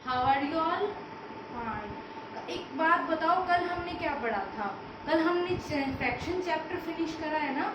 How are you all? Fine. एक बात बताओ, कल हमने क्या पढ़ा था? कल हमने फ्रैक्शन चैप्टर फिनिश करा है ना?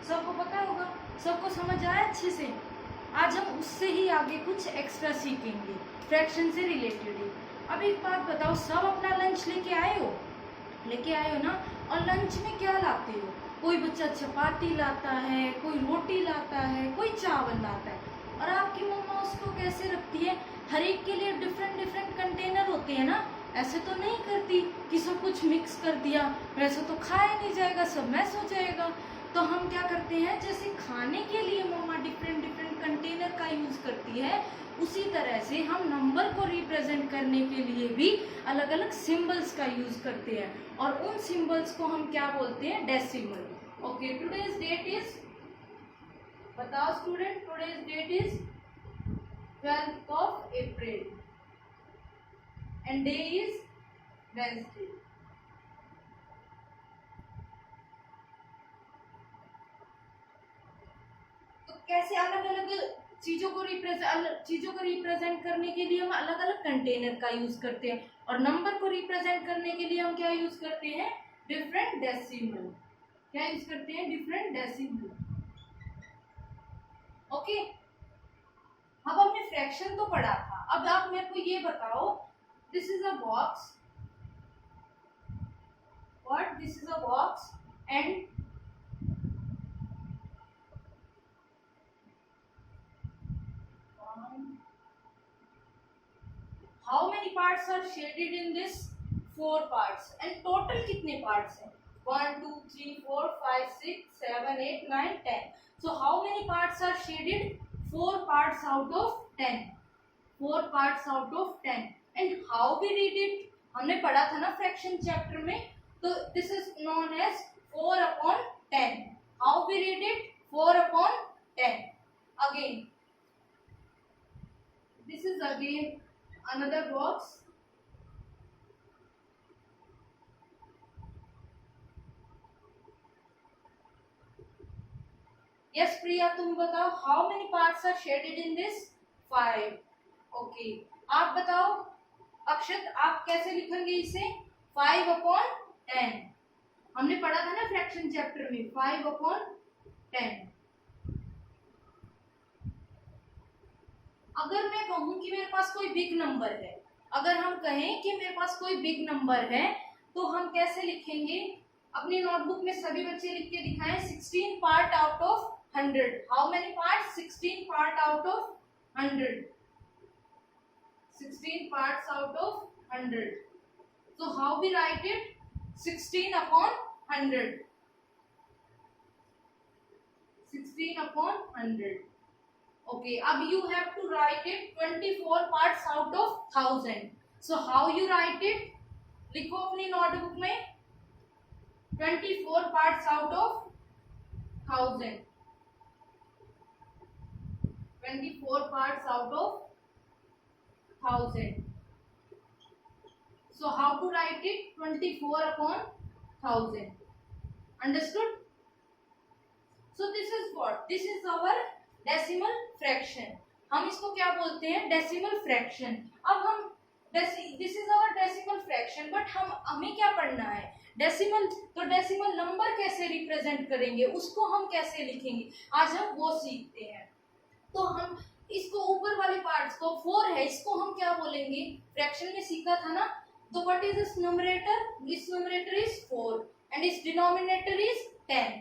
सबको पता होगा, सबको समझ आया अच्छे से। आज हम उससे ही आगे कुछ एक्स्ट्रा सीखेंगे, फ्रैक्शन से रिलेटेड ही। अब एक बात बताओ, सब अपना लंच लेके आए हो? लेके आए हो ना? और लंच में क्या लाते हो? कोई बच्चा चपाती लाता है, कोई रोटी लाता है, कोई चावल लाता है। और आपकी मम्मा उसको कैसे रखती है? हर एक के लिए डिफरेंट डिफरेंट कंटेनर होते हैं ना। ऐसे तो नहीं करती कि सब कुछ मिक्स कर दिया, वैसे तो खाया नहीं जाएगा, सब मैस हो जाएगा। तो हम क्या करते हैं, जैसे खाने के लिए मम्मा डिफरेंट डिफरेंट कंटेनर का यूज करती है, उसी तरह से हम नंबर को रिप्रेजेंट करने के लिए भी अलग अलग सिंबल्स का यूज करते हैं। और उन सिंबल्स को हम क्या बोलते हैं? Decimal. Okay, today's date is, बताओ student, today's date is 12th of April and day is Wednesday. तो कैसे अलग अलग चीजों को रिप्रेजेंट करने के लिए हम अलग अलग कंटेनर का यूज करते हैं, और नंबर को रिप्रेजेंट करने के लिए हम क्या यूज करते हैं? Different decimal. क्या यूज करते हैं? Different decimal. ओके, अब हमने फ्रैक्शन तो पढ़ा था। अब आप मेरे को ये बताओ, this is a box, what this is a box and how many parts are shaded in this? 4 parts. And total कितने parts हैं? 1 2 3 4 5 6 7 8 9 10. So how many parts are shaded? 4 parts out of 10. 4 parts out of 10. And how we read it? हमने पढ़ा था ना fraction chapter में, तो this is known as 4 upon 10. How we read it? 4 upon 10. Again, this is again another box. Yes Priya, तुम बताओ, how many parts are shaded in this? 5. Okay, आप बताओ अक्षत, आप कैसे लिखेंगे इसे? 5 upon 10. हमने पढ़ा था ना फ्रैक्शन चैप्टर में, 5 upon 10. अगर मैं कहूं कि मेरे पास कोई बिग नंबर है, अगर हम कहें कि मेरे पास कोई बिग नंबर है, तो हम कैसे लिखेंगे? अपनी नोटबुक में सभी बच्चे लिख के दिखाएं, 16 part out of 100. How many part? 16 part out of 100. 16 parts out of 100. So how we write it? 16 upon 100. 16 upon 100. Okay, अब you have to write it 24 parts out of 1000. So how you write it? लिखो अपनी notebook में 24 parts out of 1000. 24 parts out of 1000. So how to write it? 24 upon 1000. Understood? So this is what? This is our decimal fraction. हम इसको क्या बोलते हैं? Decimal fraction. अब हम this is our decimal fraction, but हमें क्या पढ़ना है? डेसिमल. तो डेसिमल नंबर कैसे रिप्रेजेंट करेंगे, उसको हम कैसे लिखेंगे, आज हम वो सीखते हैं. तो हम इसको ऊपर वाले पार्ट्स को 4 है, इसको हम क्या बोलेंगे? फ्रैक्शन में सीखा था ना. तो what is this numerator? This numerator is 4 and इस डिनोमिनेटर इज 10.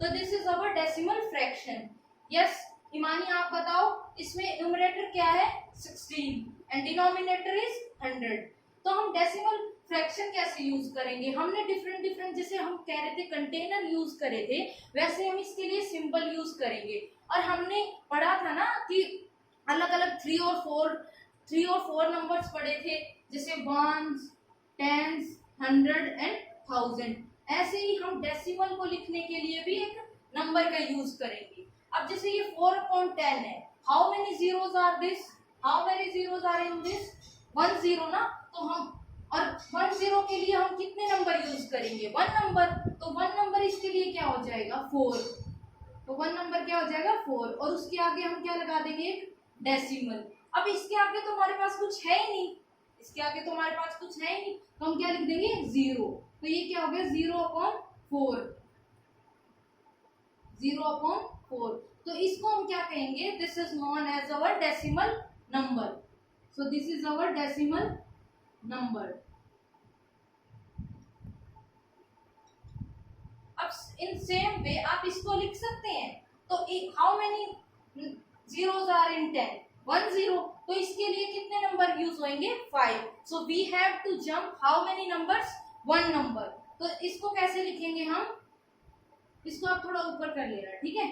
तो this is our decimal fraction. Yes Himani, आप बताओ, इसमें न्यूमरेटर क्या है? 16 एंड डिनोमिनेटर इज 100. तो हम डेसिमल फ्रैक्शन कैसे यूज करेंगे? हमने डिफरेंट डिफरेंट, जैसे हम कह रहे थे कंटेनर यूज करे थे, वैसे हम इसके लिए सिंबल यूज करेंगे. और हमने पढ़ा था ना कि अलग अलग 3 और 4 नंबर्स पढ़े थे, जैसे 1s, 10s, 100 एंड 1000. ऐसे ही हम डेसिमल को लिखने के लिए भी एक नंबर का यूज करेंगे. अब जैसे ये 4 upon 10 है, how many zeros are this? How many zeros are in this? 1 0 ना. तो हम, और 1 0 के लिए हम कितने नंबर यूज करेंगे? 1 नंबर. तो 1 नंबर इसके लिए क्या हो जाएगा? 4. तो 1 नंबर क्या हो जाएगा? 4. और उसके आगे हम क्या लगा देंगे? एक डेसिमल. अब इसके आगे तो हमारे पास कुछ है ही नहीं, इसके आगे तो हमारे पास कुछ है ही नहीं, तो हम क्या लिख देंगे 0। तो ये क्या हो गया 0/4, 0/4। तो इसको हम क्या कहेंगे, this is known as our decimal number. So this is our decimal number. अब इन सेम वे आप इसको लिख सकते हैं। तो how many zeros are in 10? 1 0। तो इसके लिए कितने नंबर यूज होंगे 5। So we have to jump how many numbers 1 number. तो इसको कैसे लिखेंगे हम, इसको आप थोड़ा ऊपर कर लेना, ठीक है।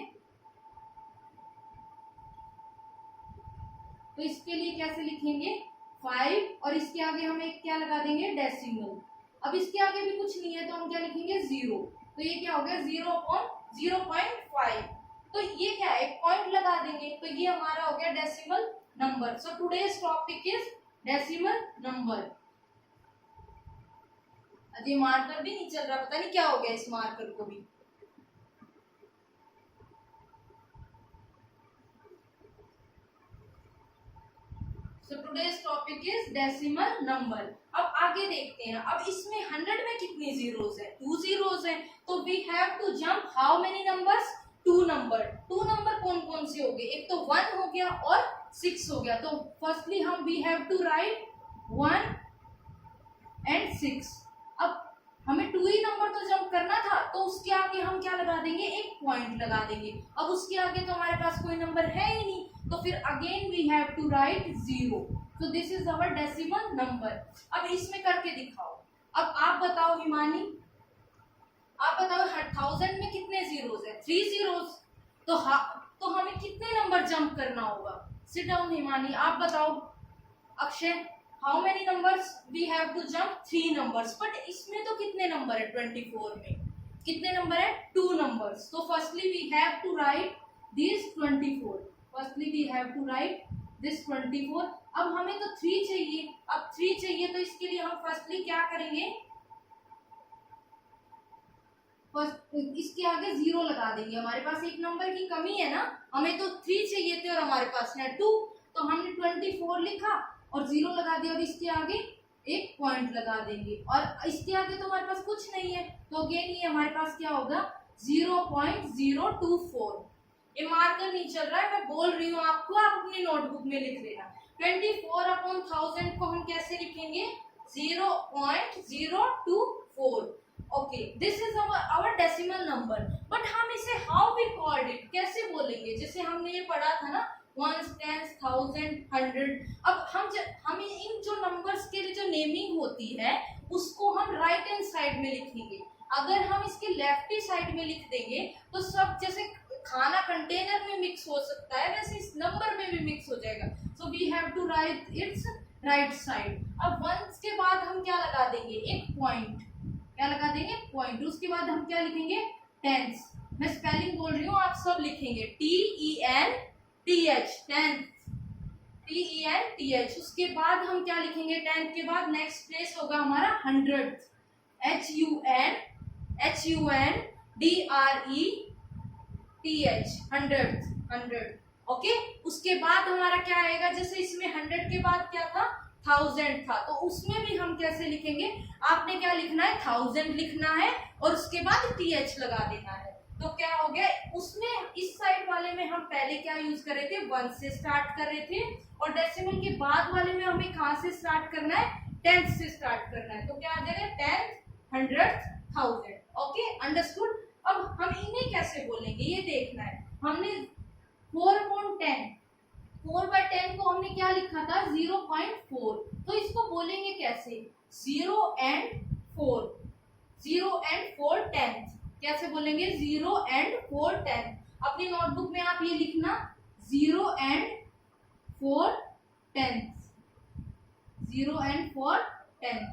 तो इसके लिए कैसे लिखेंगे 5 और इसके आगे हम एक क्या लगा देंगे डेसिमल। अब इसके आगे भी कुछ नहीं है तो हम क्या लिखेंगे 0। तो ये क्या हो गया 0/0.5। तो ये क्या है, एक पॉइंट लगा देंगे, तो ये हमारा हो गया decimal number. So today's topic is decimal number. अभी मार्कर भी नहीं चल रहा, पता नहीं क्या हो गया इस मार्कर को भी। So today's topic is decimal number। अब आगे देखते हैं, अब इसमें 100 में कितनी जीरोस है, 2 जीरोस है। तो we have to jump how many numbers, 2 number. 2 number कौन कौन से हो गए, एक तो 1 हो गया और 6 हो गया। तो फर्स्टली हम we have to write 1 and 6। अब हमें 2 ही नंबर तो जंप करना था, तो उसके आगे हम क्या लगा देंगे, एक पॉइंट लगा देंगे। अब उसके आगे तो हमारे पास कोई नंबर है ही नहीं, तो फिर again we have to write 0। So this is our decimal number. अब इसमें करके दिखाओ। अब आप बताओ हिमानी, आप बताओ 1000 में कितने जीरोस है, 3 जीरोस। तो हमें कितने नंबर जंप करना होगा। सिट डाउन हिमानी, आप बताओ। Akshay, how many numbers we have to jump, 3 numbers. But इसमें तो कितने नंबर है 24 में, कितने नंबर है 2 नंबर्स। तो firstly we have to write this 24। Firstly we have to write this 24। अब हमें तो 3 चाहिए, अब 3 चाहिए तो इसके लिए हम फर्स्टली क्या करेंगे, इसके आगे 0 लगा देंगे। हमारे पास एक नंबर की कमी है ना, हमें तो 3 चाहिए थे और हमारे पास है 2। तो हमने 24 लिखा और 0 लगा दिया। अब इसके आगे एक पॉइंट लगा देंगे और इसके आगे तो हमारे पास कुछ नहीं है, तो अगेन ये हमारे पास क्या होगा 0.024। ये मार्कर नहीं चल रहा है, मैं बोल रही हूँ आपको, आप अपनी नोटबुक में लिख लेना। 24/1000 को हम कैसे लिखेंगे 0.024। Okay, this is our decimal number. But हम इसे हाउ वी कॉल्ड इट, कैसे बोलेंगे। जैसे हमने ये पढ़ा था ना 1s, 10s, 1000, 100। अब हम इन जो नंबर्स के लिए जो नेमिंग होती है उसको हम राइट हैंड साइड में लिखेंगे। अगर हम इसके लेफ्ट ही साइड में लिख देंगे तो सब, जैसे खाना कंटेनर में मिक्स हो सकता है वैसे इस नंबर में भी मिक्स हो जाएगा। So we have to write its right side. अब 1 के बाद हम क्या लगा देंगे, एक पॉइंट। क्या लगा देंगे, पॉइंट। उसके बाद हम क्या लिखेंगे 10s। मैं स्पेलिंग बोल रही हूँ, आप सब लिखेंगे TENTH, 10th, TENTH। उसके बाद हम क्या लिखेंगे 10th के बाद नेक्स्ट प्लेस होगा हमारा 100th, HUNDRETH, 100। ओके, उसके बाद हमारा क्या आएगा, जैसे इसमें 100 के बाद क्या था 1000 था, तो उसमें भी हम कैसे लिखेंगे, आपने क्या लिखना है 1000 लिखना है और उसके बाद TH लगा देना है। तो क्या हो गया, उसमें इस साइड वाले में हम पहले क्या यूज कर रहे थे 1 से स्टार्ट कर रहे थे और डेसिमल के बाद वाले में हमें कहाँ से स्टार्ट करना है 10th से स्टार्ट करना है। तो क्या आ जाएगा 10th, 100th, 1000। Okay, understood. अब हम इन्हें कैसे बोलेंगे ये देखना है। हमने 4/10, 4/10 को हमने क्या लिखा था 0.4। तो इसको बोलेंगे कैसे 0 and 4, 0 and 4 10th। कैसे बोलेंगे 0 and 4 10th। अपनी नोटबुक में आप ये लिखना 0 and 4 10th, 0 and 4 10th।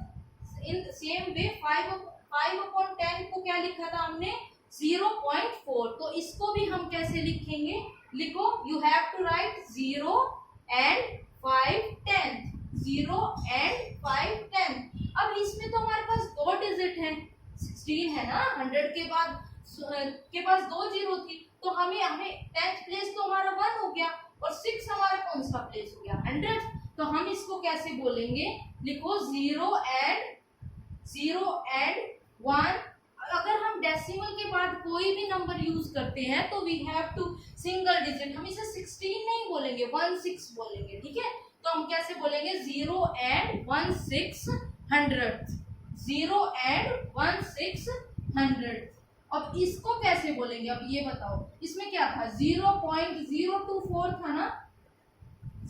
In same way 5/10 को क्या लिखा था हमने 0.4। तो इसको भी हम कैसे लिखेंगे, लिखो you have to write 0 and 5 10th, 0 and 5 10th। अब इसमें तो हमारे पास 2 डिजिट हैं, 16 है ना, 100 के बाद के पास 2 जीरो थी, तो हमें 10th प्लेस तो हमारा 1 हो गया और 6 हमारा कौन सा प्लेस हो गया 100। तो हम इसको कैसे बोलेंगे, लिखो 0 एंड 1। अगर हम डेसिमल के बाद कोई भी नंबर यूज करते हैं तो we have to single digit, हम इसे 16 नहीं बोलेंगे, 16 बोलेंगे, ठीक है। तो हम कैसे बोलेंगे, 0 एंड 1/600, 0 एंड 1/600। अब इसको कैसे बोलेंगे, अब ये बताओ, इसमें क्या था, 0.024 था ना,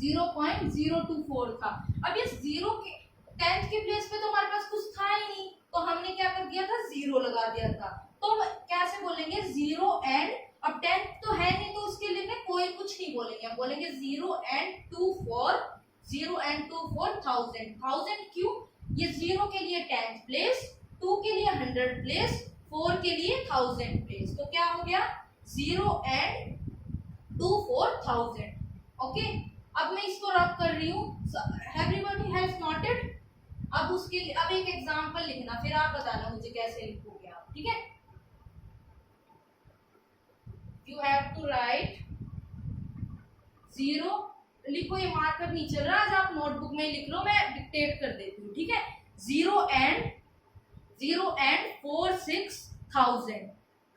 0.024 था। अब इस 0 के 10th के प्लेस पे तो हमारे पास कुछ था ही नहीं, तो हमने क्या कर दिया था, 0 लगा दिया था। तो हम कैसे बोलेंगे, 0 एंड, अब 10th तो है नहीं तो उसके लिए में कोई कुछ नहीं बोलेंगे, हम बोलेंगे 0 एंड 24, 0 एंड 24 1000। 1000 क्यों, ये 0 के लिए 10th प्लेस, 2 के लिए 100 प्लेस, 4 के लिए 1000 प्लेस, तो क्या हो गया, 0 एंड 24 1000। ओके, अब मैं इसको रब कर रही हूँ, एवरीबॉडी हैज नोटेड। अब उसके लिए अब एक एग्जांपल लिखना, फिर आप बताना मुझे कैसे लिखोगे आप, ठीक है। यू हैव टू राइट 0, लिखो, ये मार्कर नहीं चल रहा, आज आप नोटबुक में लिख लो, मैं डिक्टेट कर देती हूँ, ठीक है। 0 एंड 46,000,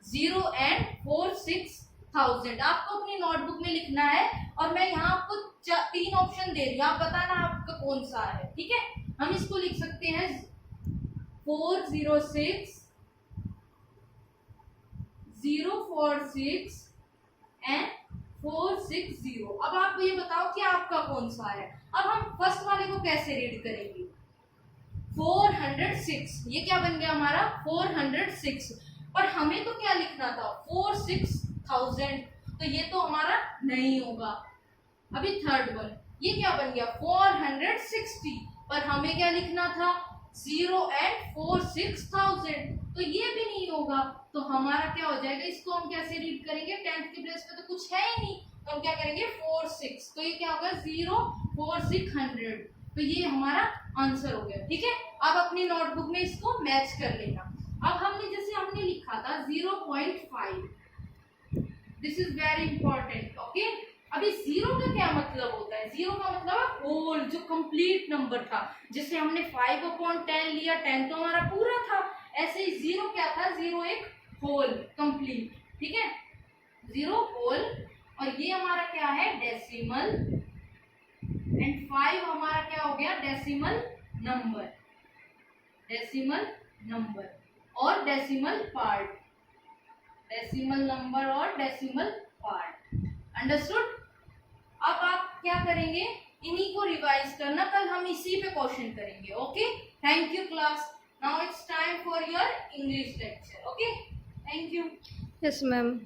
0 एंड 46,000 आपको अपनी नोटबुक में लिखना है, और मैं यहाँ आपको 3 ऑप्शन दे रही हूँ, आप बताना आपका कौन सा है, ठीक है। हम इसको लिख सकते हैं 406 046 एंड 460। अब आप ये बताओ कि आपका कौन सा है। अब हम फर्स्ट वाले को कैसे रीड करेंगे, 406, ये क्या बन गया हमारा, 406, पर हमें तो क्या लिखना था, 46,000, तो ये तो हमारा नहीं होगा। अभी थर्ड वन, ये क्या बन गया, 460, पर हमें क्या लिखना था, 0 एंड 46,000, तो ये भी नहीं होगा। तो हमारा क्या हो जाएगा, इसको हम कैसे रीड करेंगे, 10th के प्लेस पे तो कुछ है ही नहीं, तो हम क्या करेंगे, 46, तो ये क्या होगा, 0 4600, तो ये हमारा आंसर हो गया, ठीक है। अब अपनी नोटबुक में इसको मैच कर लेना। अब हमने लिखा था 0.5, this is very important, okay. अभी 0 का क्या मतलब होता है, 0 का मतलब है होल, जो कंप्लीट नंबर था, जिसे हमने 5/10 लिया, 10 तो हमारा पूरा था, ऐसे ही 0 क्या था, 0 एक होल कंप्लीट, ठीक है, 0 होल, और ये हमारा क्या है, डेसिमल, एंड 5 हमारा क्या हो गया, डेसिमल नंबर, डेसिमल नंबर और डेसिमल पार्ट, डेसिमल नंबर और डेसिमल पार्ट, अंडरस्टूड। अब आप क्या करेंगे, इन्हीं को रिवाइज करना, कल हम इसी पे क्वेश्चन करेंगे, okay. Thank you class, now it's time for your English lecture, okay, thank you. Yes ma'am.